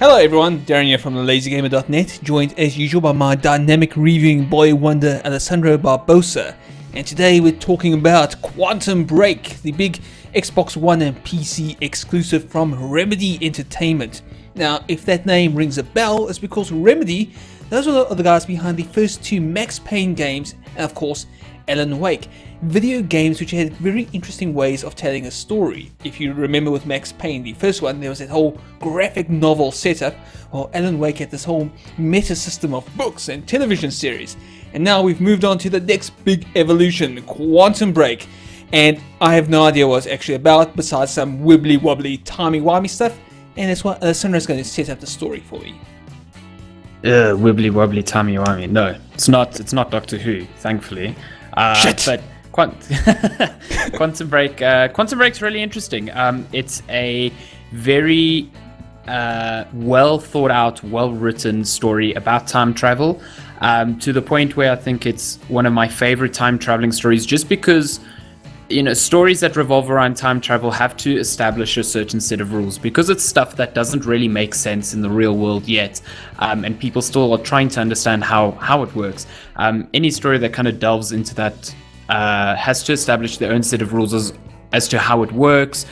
Hello everyone, Darren here from LazyGamer.net, joined as usual by my dynamic reviewing boy wonder Alessandro Barbosa. And today we're talking about Quantum Break, the big Xbox One and PC exclusive from Remedy Entertainment. Now, if that name rings a bell, it's because Remedy, those are the guys behind the first two Max Payne games, and of course, Alan Wake. Video games which had very interesting ways of telling a story. If you remember with Max Payne, the first one, there was that whole graphic novel setup, while Alan Wake had this whole meta system of books and television series. And now we've moved on to the next big evolution, Quantum Break. And I have no idea what it's actually about, besides some wibbly wobbly, timey-wimey stuff. And that's what Alessandra's going to set up the story for me. Wibbly wobbly, timey-wimey. No, it's not Doctor Who, thankfully. Shit! But Quantum Break. Quantum Break's really interesting. It's a very well thought out, well written story about time travel, to the point where I think it's one of my favorite time traveling stories, just because stories that revolve around time travel have to establish a certain set of rules, because it's stuff that doesn't really make sense in the real world yet, and people still are trying to understand how it works. Any story that kind of delves into that has to establish their own set of rules as to how it works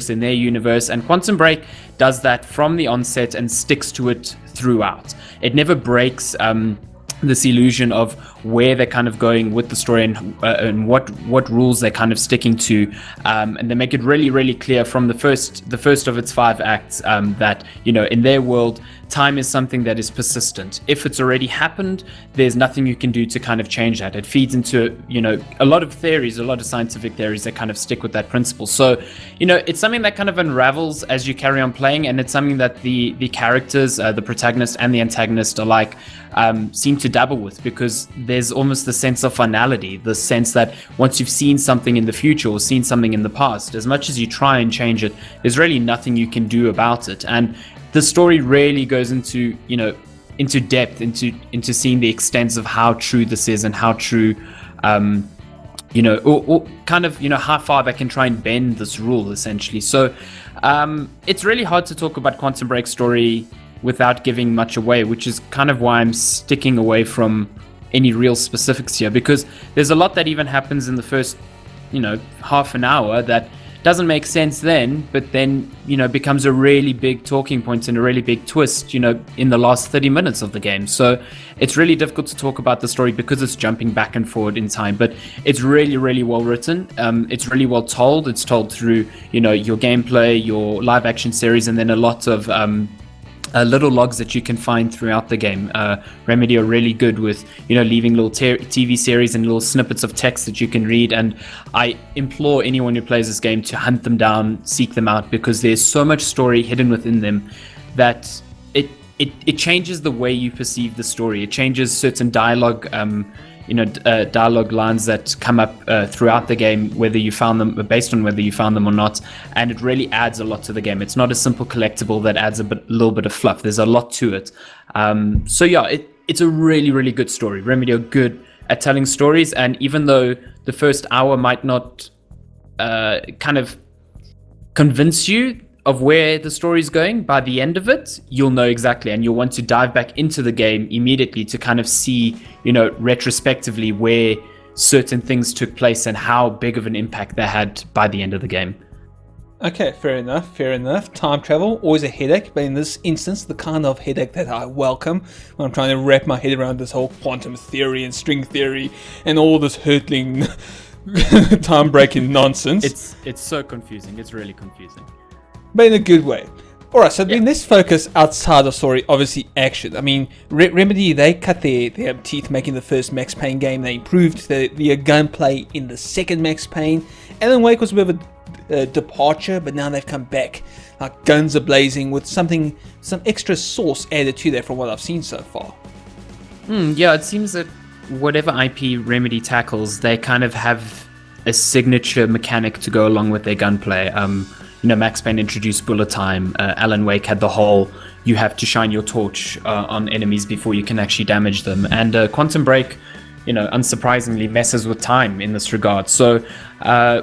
in their universe, and Quantum Break does that from the onset and sticks to it throughout. It never breaks this illusion of where they're kind of going with the story and what rules they're kind of sticking to, and they make it really, really clear from the first of its 5 acts that in their world, time is something that is persistent. If it's already happened, there's nothing you can do to kind of change that. It feeds into a lot of theories, a lot of scientific theories that kind of stick with that principle. So it's something that kind of unravels as you carry on playing, and it's something that the characters, the protagonist and the antagonist alike, seem to dabble with, because there's almost the sense of finality, the sense that once you've seen something in the future or seen something in the past, as much as you try and change it, there's really nothing you can do about it. And the story really goes into depth, into seeing the extents of how true this is, and how true or kind of how far they can try and bend this rule, essentially. So it's really hard to talk about Quantum Break's story without giving much away, which is kind of why I'm sticking away from any real specifics here, because there's a lot that even happens in the first half an hour that doesn't make sense then, but then becomes a really big talking point and a really big twist in the last 30 minutes of the game. So it's really difficult to talk about the story because it's jumping back and forward in time, but it's really, really well written. It's really well told. It's told through your gameplay, your live action series, and then a lot of little logs that you can find throughout the game. Remedy are really good with leaving little TV series and little snippets of text that you can read, and I implore anyone who plays this game to hunt them down, seek them out, because there's so much story hidden within them that it changes the way you perceive the story. It changes certain dialogue dialogue lines that come up throughout the game, whether you found them, based on whether you found them or not, and it really adds a lot to the game. It's not a simple collectible that adds a little bit of fluff. There's a lot to it. So yeah, it's a really, really good story. Remedy are good at telling stories, and even though the first hour might not kind of convince you of where the story is going, by the end of it, you'll know exactly, and you'll want to dive back into the game immediately to kind of see, retrospectively where certain things took place and how big of an impact they had by the end of the game. Okay, fair enough. Time travel, always a headache, but in this instance, the kind of headache that I welcome when I'm trying to wrap my head around this whole quantum theory and string theory and all this hurtling time-breaking nonsense. It's so confusing. It's really confusing. But in a good way. Alright, so then let's focus outside of story, obviously action. I mean, Remedy, they cut their teeth making the first Max Payne game. They improved the gunplay in the second Max Payne. Alan Wake was a bit of a departure, but now they've come back like guns are blazing with some extra sauce added to that from what I've seen so far. Yeah, it seems that whatever IP Remedy tackles, they kind of have a signature mechanic to go along with their gunplay. Max Payne introduced bullet time. Alan Wake had the whole, you have to shine your torch on enemies before you can actually damage them. And Quantum Break, unsurprisingly messes with time in this regard. So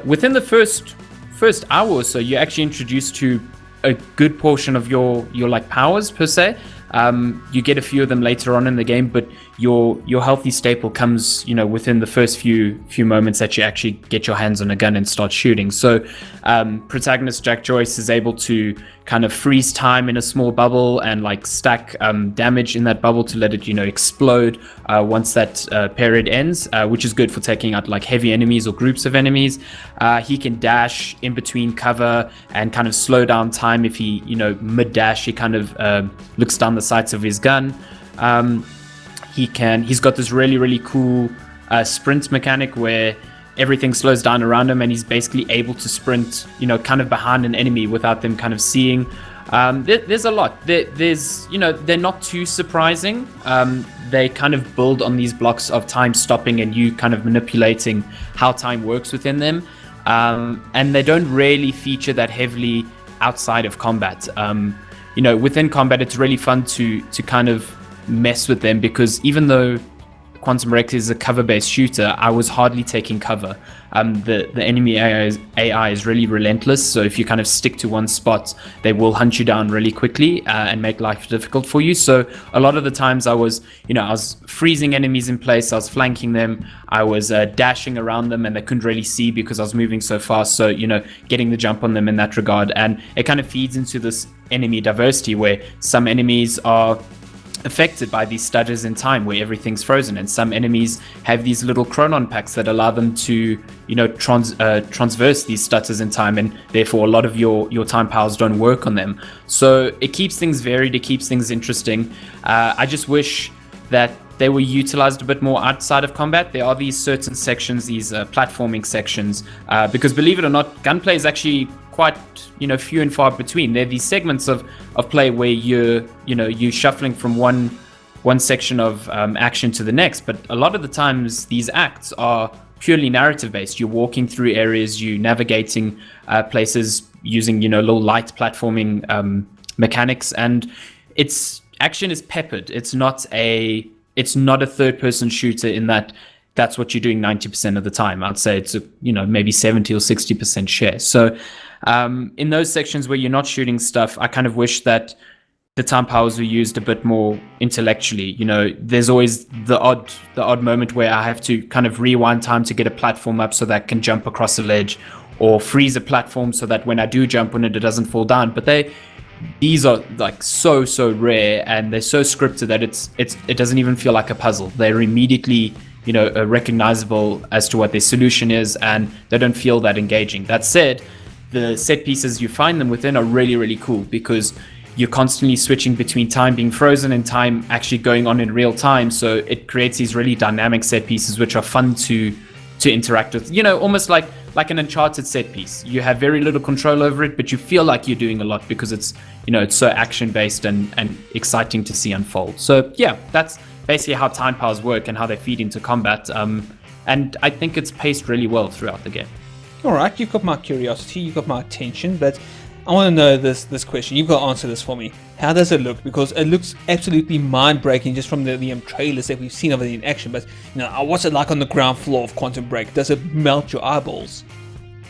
within the first hour or so, you're actually introduced to a good portion of your like powers per se. You get a few of them later on in the game, but your healthy staple comes, within the first few moments that you actually get your hands on a gun and start shooting. So protagonist Jack Joyce is able to kind of freeze time in a small bubble and like stack damage in that bubble to let it explode once that period ends, which is good for taking out like heavy enemies or groups of enemies. He can dash in between cover and kind of slow down time. If he mid dash, he kind of looks down the sights of his gun. He's got this really cool sprint mechanic where everything slows down around him and he's basically able to sprint kind of behind an enemy without them kind of seeing. There's a lot. There's they're not too surprising. They kind of build on these blocks of time stopping and you kind of manipulating how time works within them, and they don't really feature that heavily outside of combat. Within combat it's really fun to kind of mess with them, because even though Quantum Break is a cover-based shooter, I was hardly taking cover. The enemy AI is really relentless, so if you kind of stick to one spot, they will hunt you down really quickly and make life difficult for you. So a lot of the times I was freezing enemies in place, I was flanking them, I was dashing around them, and they couldn't really see because I was moving so fast. So getting the jump on them in that regard, and it kind of feeds into this enemy diversity where some enemies are affected by these stutters in time where everything's frozen, and some enemies have these little chronon packs that allow them to transverse these stutters in time, and therefore a lot of your time powers don't work on them. So it keeps things varied, it keeps things interesting. I just wish that they were utilized a bit more outside of combat. There are these certain sections, these platforming sections, because believe it or not, gunplay is actually quite few and far between. There are these segments of play where you're shuffling from one section of action to the next, but a lot of the times these acts are purely narrative based. You're walking through areas, you navigating places using little light platforming mechanics, and its action is peppered. It's not a third person shooter in that's what you're doing 90% of the time. I'd say it's maybe 70 or 60% share. So in those sections where you're not shooting stuff, I kind of wish that the time powers were used a bit more intellectually. There's always the odd moment where I have to kind of rewind time to get a platform up so that I can jump across a ledge, or freeze a platform so that when I do jump on it, it doesn't fall down. But these are like so rare, and they're so scripted that it doesn't even feel like a puzzle. They're immediately recognizable as to what their solution is, and they don't feel that engaging. That said, the set pieces you find them within are really cool, because you're constantly switching between time being frozen and time actually going on in real time. So it creates these really dynamic set pieces which are fun to interact with. Almost like an Uncharted set piece. You have very little control over it, but you feel like you're doing a lot because it's so action based and exciting to see unfold. So yeah, that's basically how time powers work and how they feed into combat. And I think it's paced really well throughout the game. All right, you've got my curiosity, you've got my attention, but I want to know this question. You've got to answer this for me. How does it look? Because it looks absolutely mind-breaking just from the trailers that we've seen of it in action. But what's it like on the ground floor of Quantum Break? Does it melt your eyeballs?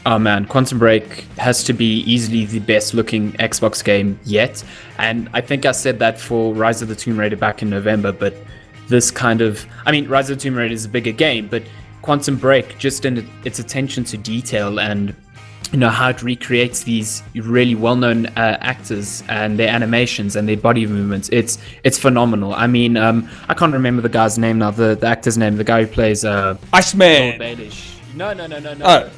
Oh man, Quantum Break has to be easily the best looking Xbox game yet. And I think I said that for Rise of the Tomb Raider back in November, but this kind of... Rise of the Tomb Raider is a bigger game, but Quantum Break, just in its attention to detail and how it recreates these really well-known actors and their animations and their body movements, it's phenomenal. I can't remember the guy's name now, the actor's name, the guy who plays Iceman. Lord Baelish. No. Oh.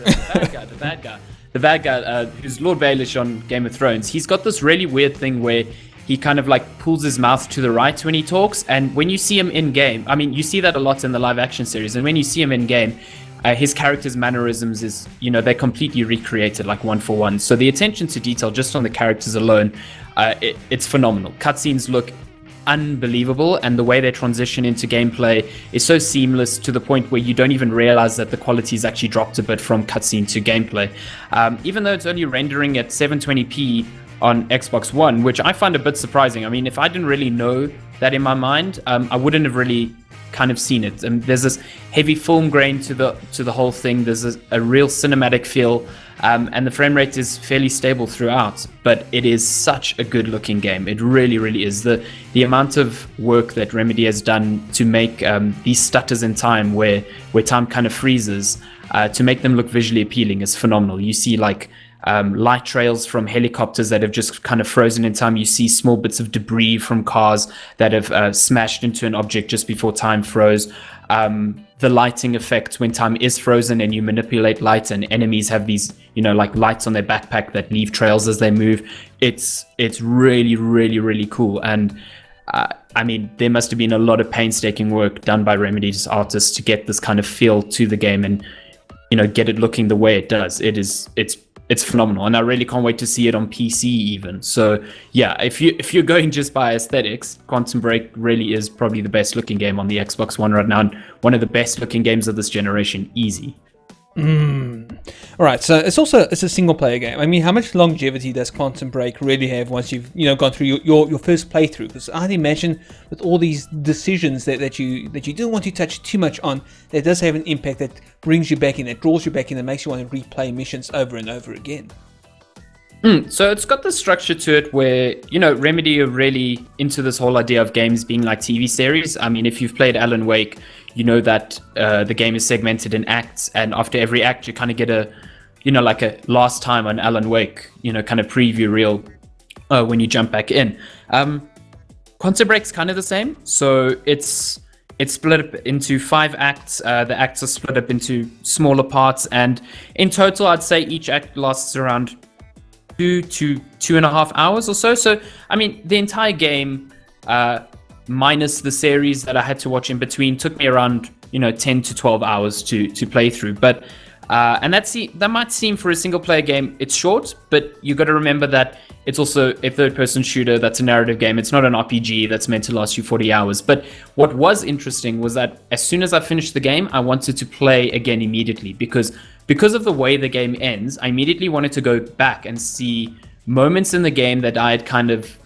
The bad guy who's Lord Baelish on Game of Thrones. He's got this really weird thing where he kind of like pulls his mouth to the right when he talks, and when you see him in game, you see that a lot in the live action series, and when you see him in game, his character's mannerisms is, they're completely recreated like one for one. So the attention to detail just on the characters alone, it's phenomenal. Cutscenes look unbelievable, and the way they transition into gameplay is so seamless to the point where you don't even realize that the quality's actually dropped a bit from cutscene to gameplay. Even though it's only rendering at 720p on Xbox One, which I find a bit surprising. If I didn't really know that in my mind, I wouldn't have really kind of seen it. There's this heavy film grain to the whole thing. There's a real cinematic feel. and the frame rate is fairly stable throughout. But it is such a good looking game. It really, really is. The amount of work that Remedy has done to make these stutters in time, where time kind of freezes, to make them look visually appealing is phenomenal. You see like light trails from helicopters that have just kind of frozen in time. You see small bits of debris from cars that have smashed into an object just before time froze. The lighting effect when time is frozen and you manipulate light, and enemies have these, like lights on their backpack that leave trails as they move. It's really, really, really cool. And I mean, there must have been a lot of painstaking work done by Remedy's artists to get this kind of feel to the game and, get it looking the way it does. It's phenomenal, and I really can't wait to see it on PC even. So yeah, if you're going just by aesthetics, Quantum Break really is probably the best looking game on the Xbox One right now, and one of the best looking games of this generation, easy. All right, so it's a single player game. I mean, how much longevity does Quantum Break really have once you've gone through your first playthrough? Because I'd imagine with all these decisions that you don't want to touch too much on, that does have an impact that brings you back in, that draws you back in, and makes you want to replay missions over and over again. So it's got this structure to it where, Remedy are really into this whole idea of games being like TV series. I mean, if you've played Alan Wake, you know that the game is segmented in acts, and after every act you kind of get like a last time on Alan Wake, kind of preview reel when you jump back in. Quantum Break's kind of the same. So it's split up into 5 acts. The acts are split up into smaller parts, and in total I'd say each act lasts around 2 to 2.5 hours or so. So I mean, the entire game, minus the series that I had to watch in between, took me around 10 to 12 hours to play through. But and that might seem, for a single player game, it's short, but you got to remember that it's also a third person shooter. That's a narrative game. It's not an RPG that's meant to last you 40 hours. But what was interesting was that as soon as I finished the game, I wanted to play again immediately, because of the way the game ends. I immediately wanted to go back and see moments in the game that I had kind of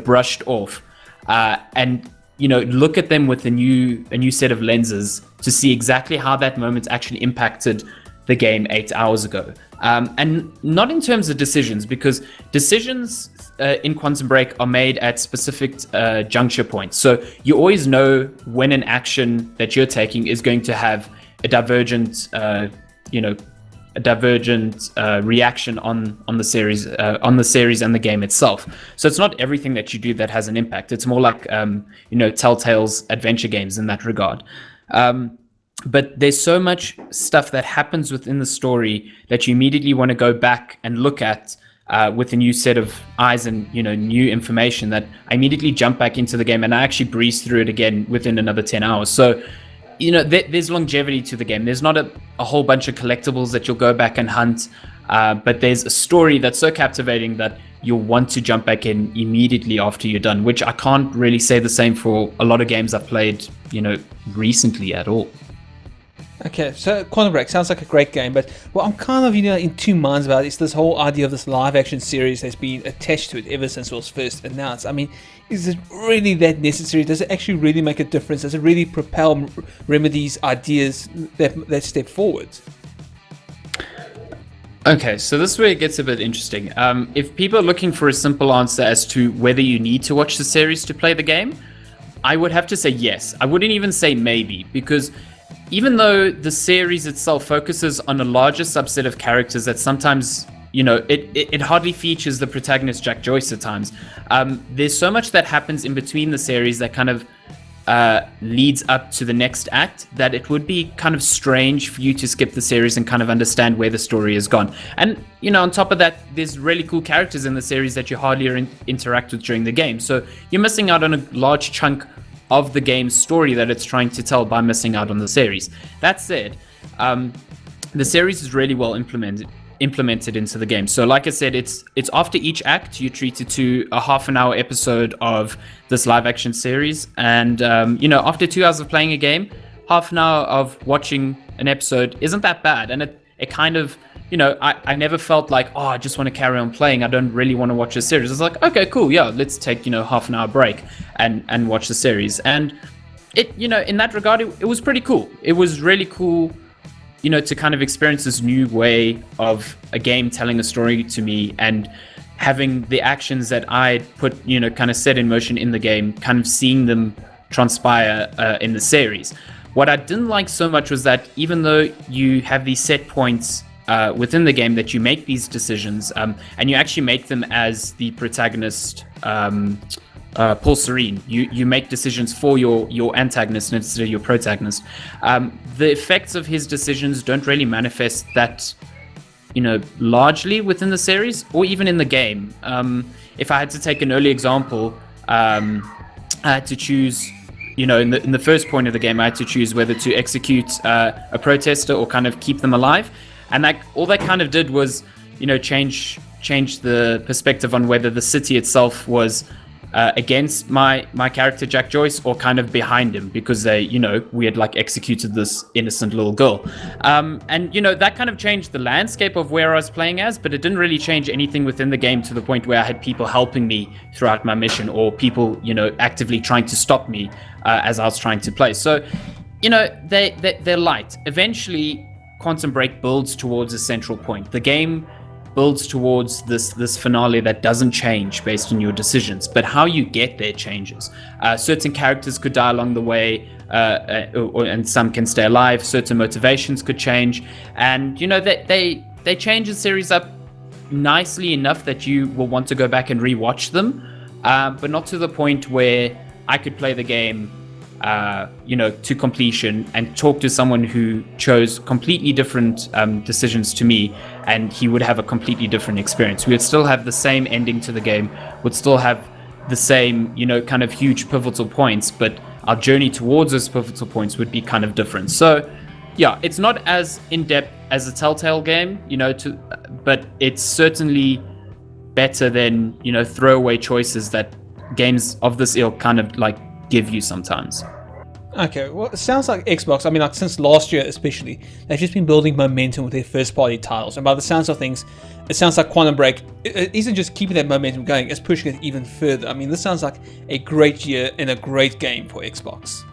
brushed off, and look at them with a new set of lenses to see exactly how that moment actually impacted the game 8 hours ago. And not in terms of decisions, because decisions in Quantum Break are made at specific juncture points. So you always know when an action that you're taking is going to have a divergent reaction on the series and the game itself. So it's not everything that you do that has an impact. It's more like Telltale's adventure games in that regard. But there's so much stuff that happens within the story that you immediately want to go back and look at with a new set of eyes and new information, that I immediately jump back into the game and I actually breeze through it again within another 10 hours. So there's longevity to the game. There's not a whole bunch of collectibles that you'll go back and hunt, but there's a story that's so captivating that you'll want to jump back in immediately after you're done, which I can't really say the same for a lot of games I've played, recently at all. Okay, so Quantum Break sounds like a great game, but what I'm kind of in two minds about is this whole idea of this live action series that's been attached to it ever since it was first announced. I mean, is it really that necessary? Does it actually really make a difference? Does it really propel Remedy's ideas that step forward? Okay, so this is where it gets a bit interesting. If people are looking for a simple answer as to whether you need to watch the series to play the game, I would have to say yes. I wouldn't even say maybe, because even though the series itself focuses on a larger subset of characters that sometimes, it hardly features the protagonist Jack Joyce at times, there's so much that happens in between the series that kind of leads up to the next act, that it would be kind of strange for you to skip the series and kind of understand where the story has gone. And, on top of that, there's really cool characters in the series that you hardly interact with during the game. So you're missing out on a large chunk of the game's story that it's trying to tell by missing out on the series. That said, the series is really well implemented into the game. So like I said, it's after each act you treat it to a half an hour episode of this live action series, and after 2 hours of playing a game, half an hour of watching an episode isn't that bad. And it kind of, I never felt like, I just want to carry on playing, I don't really want to watch a series. It's like, okay, cool, yeah, let's take half an hour break and watch the series. And it, in that regard, it was pretty cool. It was really cool to kind of experience this new way of a game telling a story to me, and having the actions that I put, kind of set in motion in the game, kind of seeing them transpire in the series. What I didn't like so much was that even though you have these set points within the game that you make these decisions, and you actually make them as the protagonist, Paul Serene. You make decisions for your antagonist instead of your protagonist. The effects of his decisions don't really manifest that, largely within the series or even in the game. If I had to take an early example, I had to choose, in the first point of the game, I had to choose whether to execute a protester or kind of keep them alive. And all that kind of did was, change the perspective on whether the city itself was against my character Jack Joyce or kind of behind him, because we had executed this innocent little girl. And that kind of changed the landscape of where I was playing as, but it didn't really change anything within the game to the point where I had people helping me throughout my mission, or people, actively trying to stop me as I was trying to play. So, they're light. Eventually, Quantum Break builds towards a central point. The game builds towards this finale that doesn't change based on your decisions, but how you get there changes. Certain characters could die along the way, and some can stay alive. Certain motivations could change, and they change the series up nicely enough that you will want to go back and rewatch them, but not to the point where I could play the game to completion and talk to someone who chose completely different decisions to me, and he would have a completely different experience. We would still have the same ending to the game, would still have the same, kind of huge pivotal points, but our journey towards those pivotal points would be kind of different. So, yeah, it's not as in-depth as a Telltale game, but it's certainly better than, throwaway choices that games of this ilk kind of give you sometimes. Okay, well, it sounds like Xbox, since last year especially, they've just been building momentum with their first-party titles. And by the sounds of things, it sounds like Quantum Break it isn't just keeping that momentum going, it's pushing it even further. This sounds like a great year and a great game for Xbox.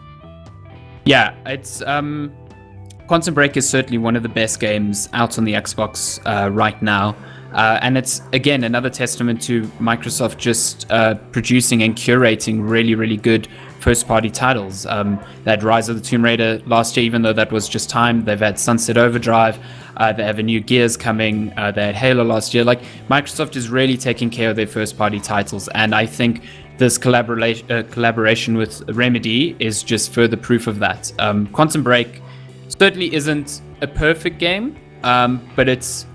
Yeah, it's Quantum Break is certainly one of the best games out on the Xbox right now. And it's, again, another testament to Microsoft just producing and curating really, really good first-party titles. They had Rise of the Tomb Raider last year, even though that was just time. They've had Sunset Overdrive. They have a new Gears coming. They had Halo last year. Microsoft is really taking care of their first-party titles. And I think this collaboration with Remedy is just further proof of that. Quantum Break certainly isn't a perfect game, but it's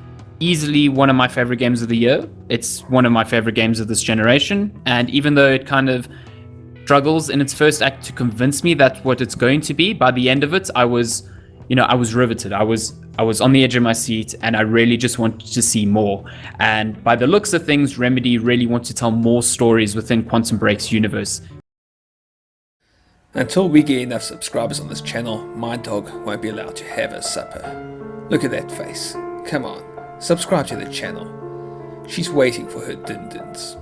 easily one of my favorite games of the year. It's one of my favorite games of this generation, and even though it kind of struggles in its first act to convince me that's what it's going to be, by the end of it, I was riveted. I was on the edge of my seat, and I really just wanted to see more. And by the looks of things, Remedy really want to tell more stories within Quantum Break's universe. Until we get enough subscribers on this channel, my dog won't be allowed to have her supper. Look at that face. Come on. Subscribe to the channel. She's waiting for her din-dins.